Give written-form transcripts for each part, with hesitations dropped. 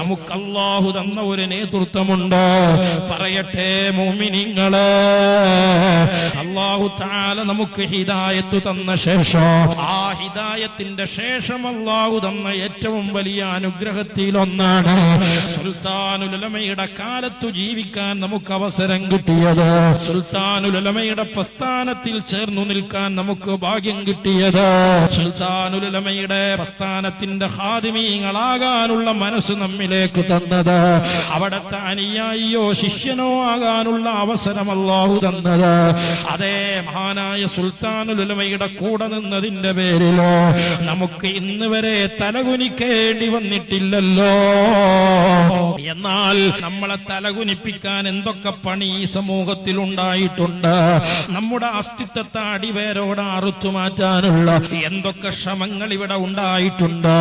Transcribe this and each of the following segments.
നമുക്ക് അല്ലാഹു തന്ന ഒരു നേതൃത്വമുണ്ട്. പറയട്ടെ മുഅ്മിനീങ്ങളെ, അല്ലാഹു തആല നമുക്ക് ഹിദായത്ത് തന്ന ശേഷം ആ ഹിദായത്തിന്റെ ശേഷം അല്ലാഹു തന്ന ഏറ്റവും വലിയ അനുഗ്രഹത്തിലൊന്നാണ് സുൽത്താനുൽ ഉലമയുടെ കാലത്തു ജീവിക്കാൻ നമുക്ക് അവസരം കിട്ടിയത്. സുൽത്താനുൽ ഉലമയുടെ പ്രസ്ഥാനത്തിൽ ചേർന്നു നിൽക്കാൻ നമുക്ക് ഭാഗ്യം കിട്ടിയത്. സുൽത്താനുൽ ഉലമയുടെ പ്രസ്ഥാനത്തിന്റെ ഖാദിമീങ്ങളാകാനുള്ള മനസ്സ് നമ്മിലേക്ക് തന്നത്, അവിടുത്തെ അനുയായിയോ ശിഷ്യനോ ആകാനുള്ള അവസരം അല്ലാഹു തന്നത്, അതേ മഹാനായ സുൽത്താനുൽ ഉലമയുടെ കൂടെ നിന്നതിന്റെ പേരിലോ നമുക്ക് ഇന്ന് വരെ തലകുനിക്കേണ്ടി വന്നിട്ടില്ലല്ലോ. എന്നാൽ നമ്മളെ തലകുനിപ്പിക്കാൻ എന്തൊക്കെ പണി ഈ സമൂഹത്തിൽ ഉണ്ടായിട്ടുണ്ട്. നമ്മുടെ അസ്തിത്വത്തെ അടിവേരോട് അറുത്തു മാറ്റാനുള്ള എന്തൊക്കെ ശ്രമങ്ങൾ ഇവിടെ ഉണ്ടായിട്ടുണ്ട്.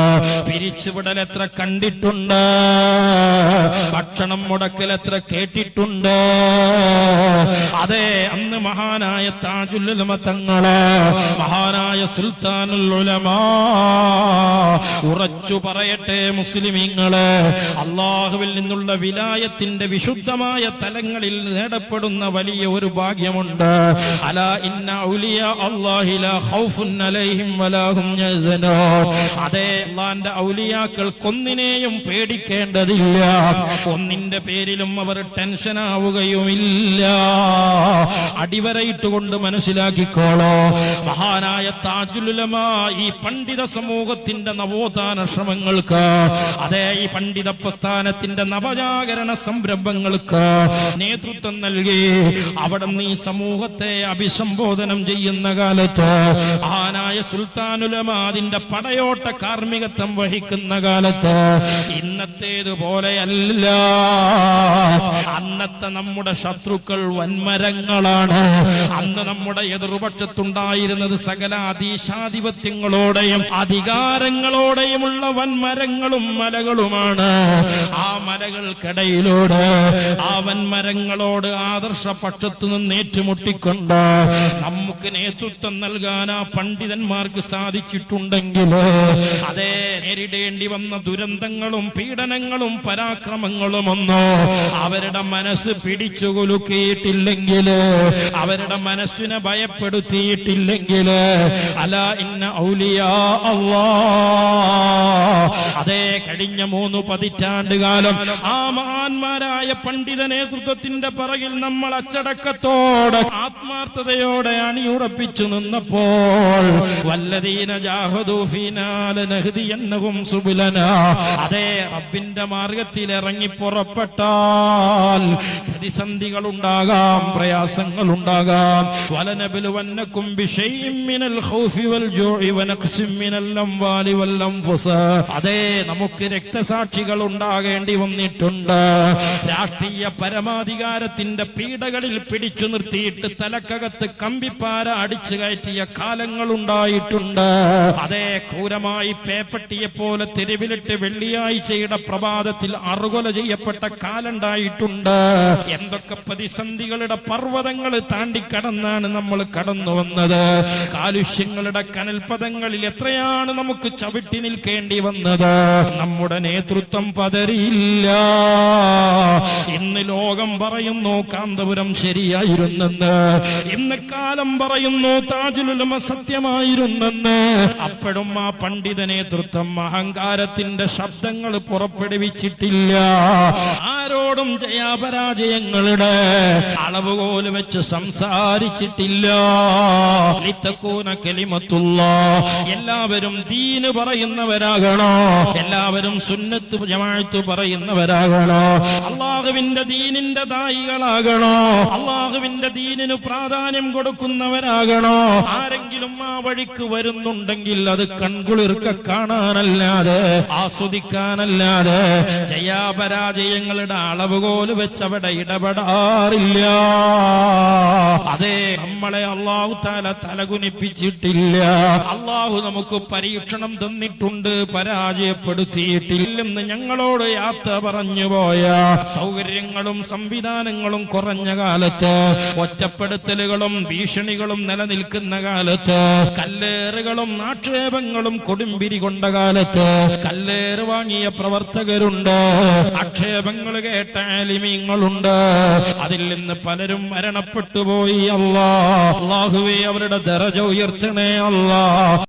പിരിച്ചുവിടൽ എത്ര കണ്ടിട്ടുണ്ട്, ഭക്ഷണം മുടക്കൽ എത്ര കേട്ടിട്ടുണ്ട്. അതെ, അന്ന് മഹാനായ താജുൽ ഉലമ തങ്ങളെ, മഹാനായ സുൽത്താനുൽ ഉലമ, ഉറച്ചു പറയട്ടെ മുസ്ലിമീങ്ങളെ, അല്ലാഹുവിൽ നിന്നുള്ള വിലായത്തിന്റെ വിശുദ്ധമായ തലങ്ങളിൽ നേടപ്പെടുന്ന വലിയ ഒരു ഭാഗ്യമുണ്ട്. അലാ ഇന്ന ഔലിയാ അല്ലാഹി ലാ ഖൗഫുൻ അലൈഹിം വലാ ഹും യഹ്സനൂൻ. അതേ, അല്ലാഹുവിന്റെ ഔലിയാക്കൾക്ക് ഒന്നിനെയും പേടിക്കേണ്ടതില്ല, ഒന്നിന്റെ പേരിലും അവർ ടെൻഷൻ ആവുകയുമില്ല. അടിവരയിട്ടുകൊണ്ട് മനസ്സിലാക്കിക്കോളോ, മഹാനായ താജുൽ ഉലമ ഈ പണ്ഡിത സമൂഹത്തിന്റെ നവോത്ഥാന ശ്രമങ്ങൾക്ക്, അതേ ഈ പണ്ഡിത പ്രസ്ഥാനത്തിന്റെ നവജാഗരണ സംരംഭങ്ങൾക്ക് നേതൃത്വം നൽകി. അവിടെ ഈ സമൂഹത്തെ അഭിസംബോധനം ചെയ്യുന്ന കാലത്ത് മഹാനായ സുൽത്താനുൽ ഉലമ അതിന്റെ പടയോട്ട കാർമ്മികത്വം വഹിക്കുന്ന കാലത്ത് ഇന്നത്തേതുപോലെയല്ല. അന്നത്തെ നമ്മുടെ ശത്രുക്കൾ വൻമരങ്ങളാണ്. അന്ന് നമ്മുടെ എതിർപക്ഷത്തുണ്ടായിരുന്നത് സകല അധീശാധിപത്യങ്ങളോടെയും അധികാരങ്ങളോടെയുമുള്ള വൻമരങ്ങളും മലകളുമാണ്. ആ മലകൾക്കിടയിലൂടെ ആ വൻമരങ്ങളോട് ആദർശപക്ഷത്തു നിന്ന് ഏറ്റുമുട്ടിക്കൊണ്ട് നമുക്ക് നേതൃത്വം നൽകാൻ ആ പണ്ഡിതന്മാർക്ക് സാധിച്ചിട്ടുണ്ടെങ്കിൽ, അതേ നേരിടേണ്ടി വന്ന ദുരന്തങ്ങളും പീഡനങ്ങളും പരാക്രമങ്ങളുമൊന്നോ അവരുടെ മനസ്സ് പിടിച്ചുകുലുക്കിയിട്ടില്ലെങ്കിൽ, അവരുടെ മനസ്സിനെ ഭയപ്പെടുത്തിയിട്ടില്ലെങ്കിൽ, അലാ ഇന്ന ഔലിയാ അല്ലാഹ്, അതേ കഴിഞ്ഞ 3 പതിറ്റാണ്ട് കാലം ആ മഹാന്മാരായ പണ്ഡിത നേതൃത്വത്തിന്റെ പിറകിൽ നമ്മൾ അച്ചടക്കത്തോടെ ആത്മാർത്ഥതയോടെ അണിയുറപ്പിച്ചു നിന്നപ്പോൾ, വല്ലദീന ജാഹദൂ ഫീനാ ലനഹ്ദിയന്നഹും സുബുലനാ, അതേ റബ്ബിന്റെ മാർഗത്തിൽ ഇറങ്ങി പുറപ്പെട്ടാൽ പ്രതിസന്ധികൾ ഉണ്ടാകാം, പ്രയാസങ്ങൾ ഉണ്ടാകാം. വലനബ്ലുവന്നകും ബിശൈഇൻ മിനൽ ഖൗഫി വൽ ജൂഇ വനഖ്സിൻ മിനൽ അംവാലി വൽ അൻഫുസ്, അതേ നമുക്ക് രക്തസാക്ഷികൾ ഉണ്ടാകേണ്ടി വന്നിട്ടുണ്ട്. രാഷ്ട്രീയ പരമാധികാരത്തിന്റെ പീഡകളിൽ പിടിച്ചു നിർത്തിയിട്ട് തലക്കകത്ത് കമ്പിപ്പാര അടിച്ചു കയറ്റിയ കാലങ്ങൾ ഉണ്ടായിട്ടുണ്ട്. അതേ ക്രൂരമായി പേപ്പട്ടിയെ പോലെ തെരുവിലിട്ട് വെള്ളിയാഴ്ചയുടെ പ്രഭാതത്തിൽ അറുകൊല ചെയ്യപ്പെട്ട കാലുണ്ടായിട്ടുണ്ട്. എന്തൊക്കെ പ്രതിസന്ധികളുടെ പർവ്വതങ്ങൾ താണ്ടിക്കടന്നാണ് നമ്മൾ കടന്നു വന്നത്. കാലുഷ്യങ്ങളുടെ കനൽപദങ്ങളിൽ എത്രയാണ് നമുക്ക് ചവിട്ടി നിൽക്കേണ്ടി വന്നത്. നമ്മുടെ നേതൃത്വം പതറിയില്ല. ഇന്ന് ലോകം പറയുന്നു കാന്തപുരം ശരിയായിരുന്നെന്ന്, ഇന്ന് കാലം പറയുന്നു താജുൽ ഉലമ സത്യമായിരുന്നെന്ന്. അപ്പോഴും ആ പണ്ഡിത നേതൃത്വം അഹങ്കാരത്തിന്റെ ശബ്ദങ്ങൾ പുറപ്പെടുവിച്ചിട്ടില്ല. ആരോടും ജയാപരാജയങ്ങളുടെ അളവുകോല് വെച്ച് സംസാരിച്ചിട്ടില്ല. ലിതകൂന കലിമത്തുല്ലാഹ്, എല്ലാവരും ദീന് പറയുന്നവരാകണോ, എല്ലാവരും സുന്നത്ത് ജമാഅത്ത് പറയുന്നവരാകണോ, അല്ലാഹുവിന്റെ ദീനിന്റെ ദായികളാകണോ, അല്ലാഹുവിന്റെ ദീനിന് പ്രാധാന്യം കൊടുക്കുന്നവരാകണോ. ആരെങ്കിലും ആ വഴിക്ക് വരുന്നുണ്ടെങ്കിൽ അത് കൺകുളിർക്ക കാണാനല്ലാതെ ആസ്വദിക്കാനല്ലാതെ ജയാപരാജയങ്ങളുടെ അളവുകോല് വെച്ച് അവിടെ ഇടപെടാറില്ല. അതെ, നമ്മളെ അല്ലാഹു തആല തലകുനിപ്പിച്ചിട്ടില്ല. അല്ലാഹു നമുക്ക് പരീക്ഷണം തന്നിട്ടുണ്ട്, പരാജയപ്പെടുത്തിയിട്ടില്ലെന്ന് ഞങ്ങളോട് യാത്ര പറഞ്ഞു പോയ സൗകര്യങ്ങളും സംവിധാനങ്ങളും കുറഞ്ഞ കാലത്ത്, ഒറ്റപ്പെടുത്തലുകളും ഭീഷണികളും നിലനിൽക്കുന്ന കാലത്ത്, കല്ലേറുകളും ആക്ഷേപങ്ങളും കൊടുമ്പിരി കൊണ്ട കാലത്ത് കല്ലേറ് വാങ്ങിയ പ്രവർത്തകരുണ്ട്, ആക്ഷേപങ്ങൾ കേട്ട ആലിമീങ്ങളുണ്ട്. അതിൽ നിന്ന് പലരും മരണപ്പെട്ടു പോയി. അല്ലാഹുവേ അവരുടെ ദറജ ഉയർത്തണേ അല്ലാഹ്.